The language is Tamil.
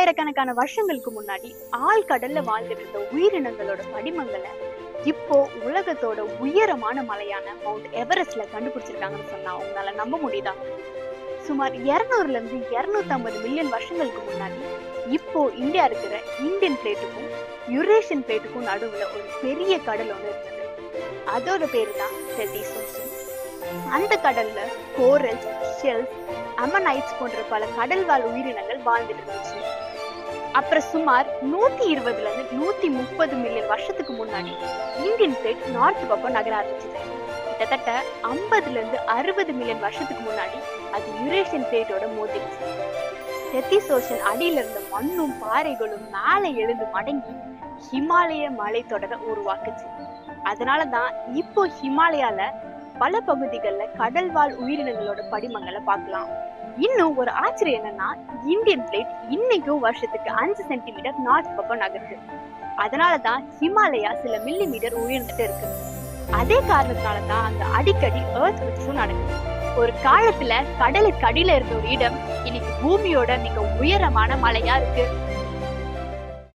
பல்லாயிரக்கணக்கான வருஷங்களுக்கு முன்னாடி ஆழ்கடல்ல வாழ்ந்துட்டு இருந்த உயிரினங்களோட படிமங்களை இப்போ உலகத்தோட உயரமான மலையான மவுண்ட் எவரெஸ்ட்ல கண்டுபிடிச்சிருக்காங்கன்னு சொன்னா உங்களால நம்ப முடியுதா? சுமார் 200ல இருந்து 250 மில்லியன் வருஷங்களுக்கு முன்னாடி இப்போ இந்தியா இருக்கிற இந்தியன் பிளேட்டுக்கும் யுரேஷியன் பிளேட்டுக்கும் நடுவுல ஒரு பெரிய கடல் ஒன்று இருந்தது. அதோட பேரு தான் தெத்திஸ் ஓஷன். அந்த கடல்ல கோரல்ஸ், ஷெல்ஸ், அமனைட்ஸ் போன்ற பல கடல் வாழ் உயிரினங்கள் வாழ்ந்துட்டு இருந்துச்சு. அப்புறம் சுமார் 120ல இருந்து 130 மில்லியன் வருஷத்துக்கு முன்னாடி இந்தியன் பிளேட் நார்த் பக்கம் நகர ஆரம்பிச்சது. கிட்டத்தட்ட 50ல இருந்து 60 மில்லியன் வருஷத்துக்கு முன்னாடி அது யுரேஷியன் பிளேட்டோட மோதிருச்சு. தெத்திஸ் ஓஷன் அடியில இருந்த மண்ணும் பாறைகளும் மேலே எழுந்து மடங்கி ஹிமாலய மலைத்தொடரை உருவாக்குச்சு. அதனாலதான் இப்போ ஹிமாலயால பல பகுதிகள்ல கடல் வாழ் உயிரினங்களோட படிமங்களை பார்க்கலாம். இன்னும் ஒரு ஆச்சரியம் என்னன்னா, இந்தியன் பிளேட் இன்னைக்கும் வருஷத்துக்கு 5 சென்டிமீட்டர் நார்த் பக்கம் நகருது. அதனாலதான் ஹிமாலயா சில மில்லிமீட்டர் உயர்ந்துட்டு இருக்கு. அதே காரணத்தினாலதான் அங்க அடிக்கடி எர்த் ரிக்ஸும் நடக்குது. ஒரு காலத்துல கடலுக்கு அடியில இருந்த ஒரு இடம் இன்னைக்கு பூமியோட மிக உயரமான மலையா இருக்கு.